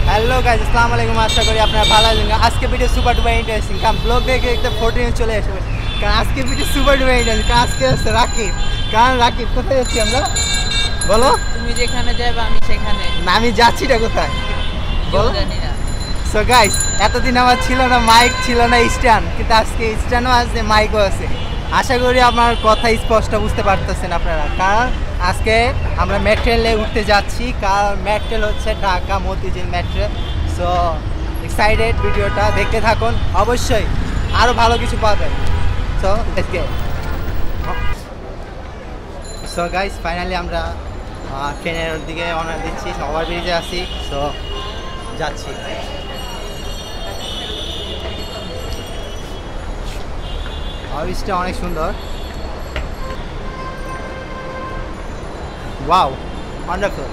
Hello guys अस्सलाम वालेकुम आशा करी আপনারা ভালো আছেন আজকে ভিডিও সুপার ডুপার ইন্টারেস্টিং কারণ ব্লগ দেখে একটা 14 চলে আসবে কারণ আজকে ভিডিও সুপার ডুপার ইন্টারেস্টিং কারণ আজকে আছে রাকিব কারণ রাকিব কোথায় যাচ্ছি আমরা বলো তুমি যেখানে যাবে আমি সেখানে না আমি যাচ্ছিটা কোথায় বলো জানি না সো গাইস এতদিন আমার ছিল না মাইক ছিল না স্ট্যান্ড কিন্তু আজকে স্ট্যান্ডও আছে মাইকও আছে আশা করি আমার কথা স্পষ্ট বুঝতে পারতেছেন আপনারা কারণ আজকে আমরা মেট্রোলে উঠতে যাচ্ছি কারণ মেট্রোল হচ্ছে Dhaka Motijheel metro so excited ভিডিওটা দেখতে থাকুন অবশ্যই আরও ভালো কিছু পাবেন so let's go so guys finally আমরা ট্রেনের দিকে অনার দিচ্ছি ওভারব্রিজে আছি সো যাচ্ছি ওভারব্রিজটা অনেক সুন্দর ওয়াও ওয়ান্ডারফুল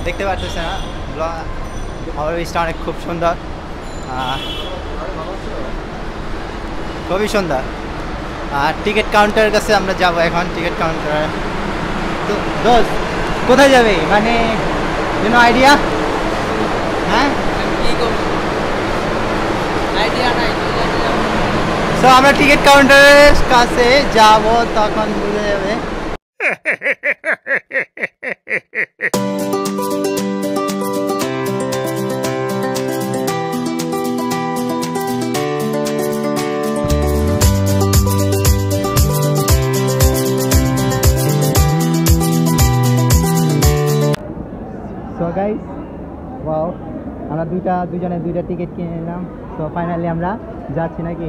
দেখতে পাচ্ছেন না ওভারব্রিজটা অনেক খুব সুন্দর খুবই সুন্দর টিকিট কাউন্টারের কাছে আমরা যাব এখন টিকিট কাউন্টারে তো দোস্ত কোথায় যাবে মানে কোনো আইডিয়া হ্যাঁ আইডিয়া নাই সো আমরা টিকিট কাউন্টারের কাছে যাব তখন বুঝে যাবে সো গাইস ওয়াও আমরা দুজনে দুইটা টিকিট কিনে নিলাম তো ফাইনালি আমরা যাচ্ছি নাকি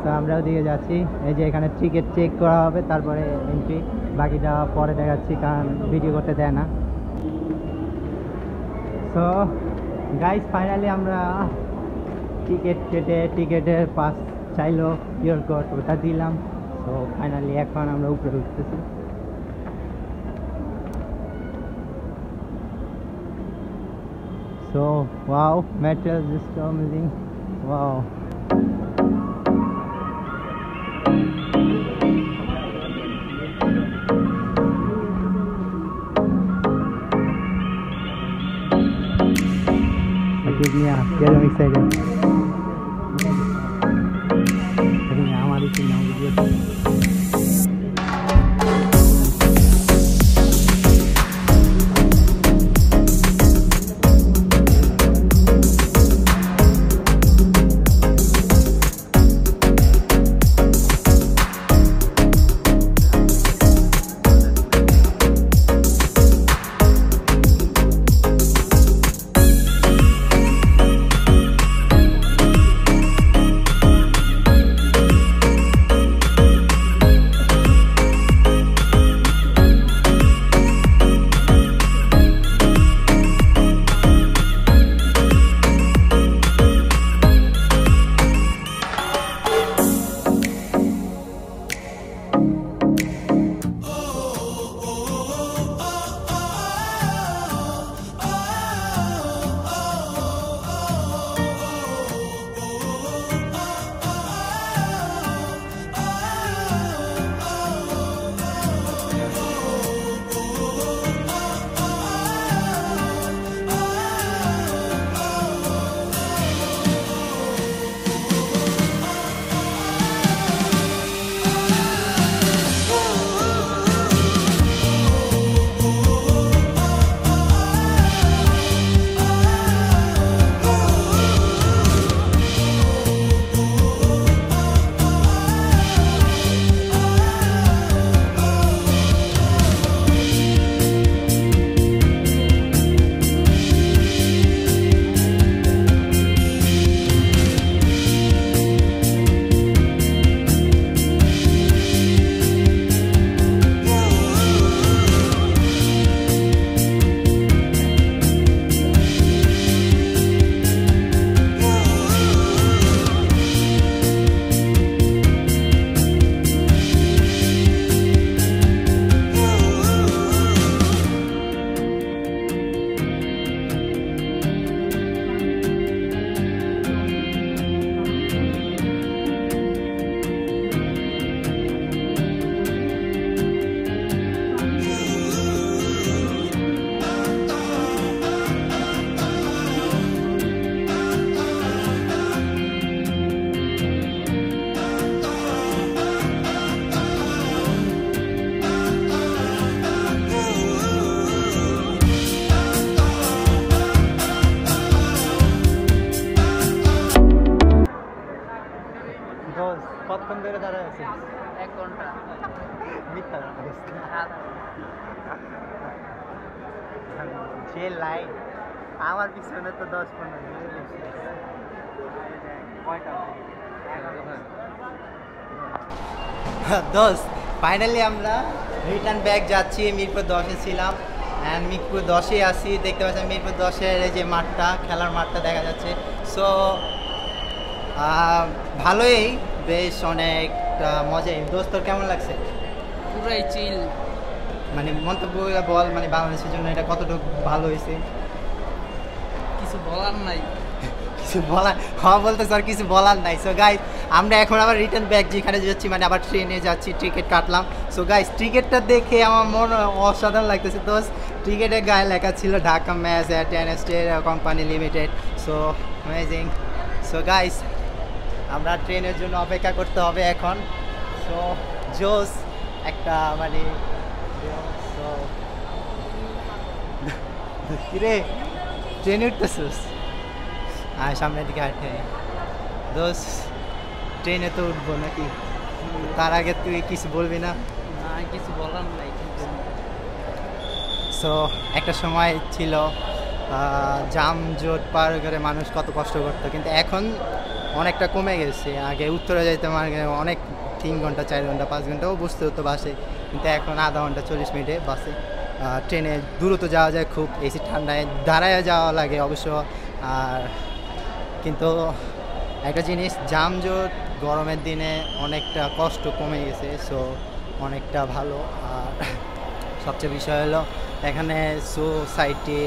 তো আমরা ওদিকে যাচ্ছি এই যে এখানে টিকিট চেক করা হবে তারপরে এন্ট্রি বাকিটা পরে দেখাচ্ছি কারণ ভিডিও করতে দেয় না সো গাইস ফাইনালি আমরা টিকিট কেটে টিকিটের পাস চাইলো কিউআর কোড ওটা দিলাম তো ফাইনালি এখন আমরা উপরে উঠতেছি So wow, metro is just so amazing. Wow. Okay, yeah, get them excited. I think I'm already now video. যে লাইন আমার পিছনে তো 10-15 মিনিট কয়টা দোস্ত ফাইনালি আমরা রিটার্ন ব্যাক যাচ্ছি। মিরপুর 10-এ ছিলাম অ্যান্ড মিরপুর 10-এ আসি, দেখতে পাচ্ছেন মিরপুর 10-এর এই যে মাঠটা, খেলার মাঠটা দেখা যাচ্ছে। সো ভালোই, বেশ অনেক মজাই। দোস্ত তোর কেমন লাগছে? পুরাই চিল। মানে মন্তব্য বল, মানে বাংলাদেশের জন্য এটা কতটুকু ভালো হয়েছে? কিছু বলার নাই। কিছু বলার, হ্যাঁ বলতে স্যার কিছু বলার নাই। সো গাইস আমরা এখন আবার রিটার্ন ব্যাক যেখানে যাচ্ছি, মানে আবার ট্রেনে যাচ্ছি, টিকিট কাটলাম। সো গাইস টিকিটটা দেখে আমার মন অসাধারণ লাগতেছে। তো টিকিটের গায়ে লেখা ছিল Dhaka match attendance company limited. So amazing. So guys আমরা ট্রেনের জন্য অপেক্ষা করতে হবে এখন। সো জোস একটা মানে কিরে ট্রেনে উঠতেছিস? আর সামনের দিকে হাঁটে দোষ, ট্রেনে তো উঠবো নাকি? তার আগে তুই কিছু বলবি না? না কিছু বলার নাই। সো একটা সময় ছিল জামজট পার করে মানুষ কত কষ্ট করতো, কিন্তু এখন অনেকটা কমে গেছে। আগে উত্তরে যাইতে মানে অনেক 3 ঘন্টা 4 ঘন্টা 5 ঘন্টাও বসতে হতো বাসে, কিন্তু এখন আধা ঘন্টা 40 মিনিটে বাসে। ট্রেনে দ্রুত যাওয়া যায় খুব, এসি ঠান্ডায় দাঁড়ায় যাওয়া লাগে অবশ্য। আর কিন্তু একটা জিনিস, জামজট গরমের দিনে অনেকটা কষ্ট কমে গেছে। সো অনেকটা ভালো। আর সবচেয়ে বিষয় হলো এখানে সোসাইটি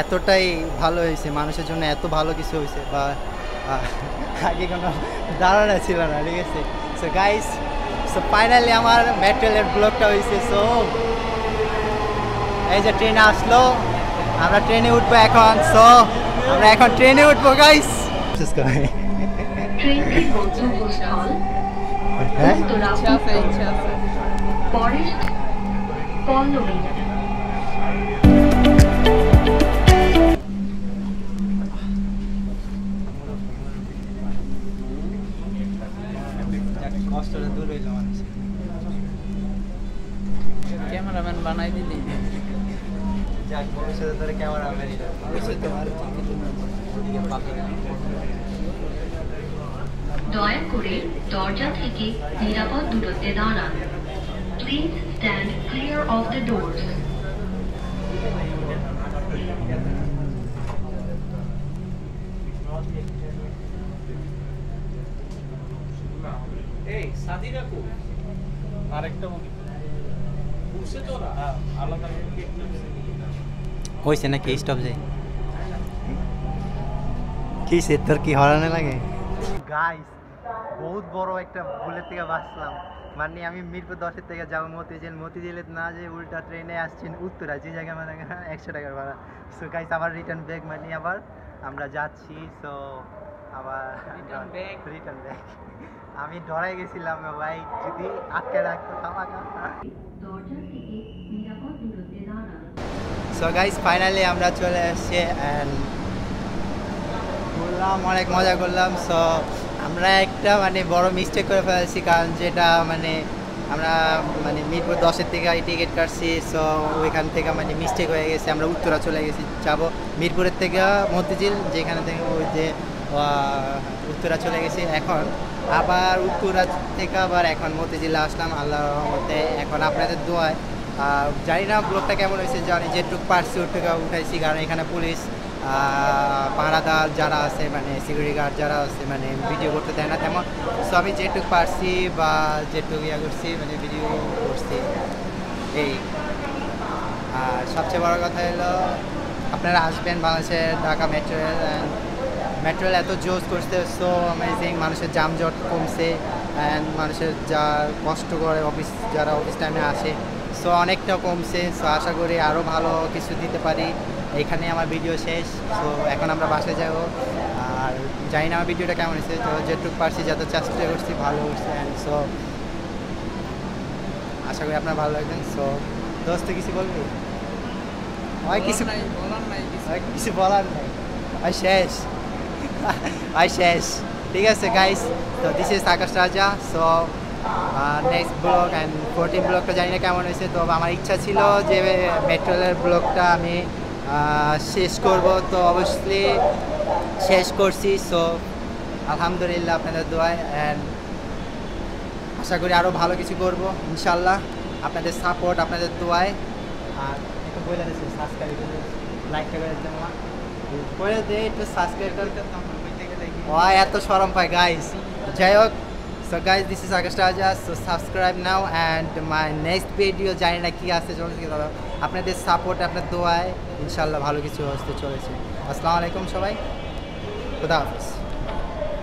এতটাই ভালো হয়েছে, মানুষের জন্য এত ভালো কিছু হয়েছে, বা আগে কোনো ধারণা ছিল না, ঠিক আছে? সো গাইস, সো ফাইনালি আমার মেট্রোলের ব্লগটা হয়েছে। সো এই যে ট্রেনে আসলো, আমরা ট্রেনে উঠবো এখন। সো আমরা এখন ট্রেনে উঠবো গাইস। ট্রেনটির গন্তব্যস্থল হ্যাঁ ইচ্ছা আছে, ইচ্ছা আছে। Forest colony. কষ্টটা দূর হইল মানুষ। ক্যামেরাম্যান বানাই দিলি। যাক ভবিষ্যতে ধরে ক্যামেরা মেরি দয়া করে দরজা থেকে নিরাপদ দূরত্বে দাঁড়ান। Please stand clear of the doors. এই সাদিরা কো আরেকটা মুভি বুঝছে তো না আলাদা হয়েছে নাকি? স্টপ যাই কি সে তোর কি হরানে লাগে? গাইস বহুত বড় একটা ভুলের থেকে বাঁচলাম। মানে আমি মিরপুর 10-এর থেকে যাবো মতিঝিলে না যে উল্টা ট্রেনে আসছেন উত্তরা, যে জায়গায় মানে 100 টাকার ভাড়া। সো গাইস আবার রিটার্ন ব্যাক, মানে আবার আমরা যাচ্ছি। সো আবার রিটার্ন ব্যাক। আমি ডরাই গেছিলাম ভাই, যদি আটকে রাখতো আমাকে। দরজা থেকে নিরাপদ দূরত্বে দাঁড়ান। সো গাইস ফাইনালি আমরা চলে এসেছি অ্যান্ড ঘুরলাম, অনেক মজা করলাম। সো আমরা একটা মানে বড় মিস্টেক করে ফেলেছি, কারণ যেটা মানে আমরা মানে মিরপুর 10-এর থেকে টিকিট কাটছি। সো ওইখান থেকে মানে মিস্টেক হয়ে গেছে, আমরা উত্তরা চলে গেছি যাবো। মিরপুরের থেকে মতিঝিল, যেখানে থেকে ওই যে উত্তরা চলে গেছি। এখন আবার উত্তরা থেকে আবার এখন মতিঝিলে আসলাম আল্লাহর রহমতে। এখন আপনাদের দোয়ায় জানি না ব্লগটা কেমন হয়েছে, জানি যেটুকু পারছি ওটুকু উঠাইছি, কারণ এখানে পুলিশ পাহারাদার যারা আছে, মানে সিকিউরিটি গার্ড যারা আছে, মানে ভিডিও করতে দেয় না তেমন। সো আমি যেটুকু পারছি বা যেটুকু ইয়া করছি, মানে ভিডিও করছি এই। আর সবচেয়ে বড় কথা হলো আপনারা আসবেন বাংলাদেশের Dhaka metro rail. Metro rail এত জোস করছে, সো অ্যামেজিং। মানুষের জামজট কমছে অ্যান্ড মানুষের যা কষ্ট করে যারা অফিস টাইমে আসে, সো অনেকটা কমছে। সো আশা করি আরও ভালো কিছু দিতে পারি। এখানে আমার ভিডিও শেষ। সো এখন আমরা বাসায় যাব। আর জানি না আমার ভিডিওটা কেমন হয়েছে, তো যেটুকু পারছি যত চেষ্টা করছি ভালো করছি। অ্যান্ড সো আশা করি আপনার ভালো লাগবেন। সো দোস্ত কিছু বলবি? হয় কিছু বলার নাই কিছু। কিছু বলার নেই, ভাই শেষ। ভাই শেষ। ঠিক আছে গাইস, তো দিস ইজ আকাশ রাজা। সো নেক্সট ব্লগ অ্যান্ড 14 ব্লগটা জানি না কেমন হয়েছে। তো আমার ইচ্ছা ছিল যে মেট্রো রেলের ব্লগটা আমি শেষ করব, তো অবশ্যই শেষ করছি। সো আলহামদুলিল্লাহ আপনাদের দোয়ায়, অ্যান্ড আশা করি আরও ভালো কিছু করব ইনশাল্লাহ, আপনাদের সাপোর্ট, আপনাদের দোয়ায়। আর একটু বলে দিচ্ছি সাবস্ক্রাইব করে লাইকটা করে দিতে মামা, করে দে একটু সাবস্ক্রাইব করতে। এত শরম পায় গাইস। যাই হোক, সো গাইস দিস ইজ আকাশ রাজা, so subscribe now and my next video জানি না কী আসতে চলেছে, আপনাদের সাপোর্ট, আপনার দোয়ায় ইনশাল্লাহ ভালো কিছু আসতে চলেছে। আসসালামু আলাইকুম সবাই, খুদা হাফিজ।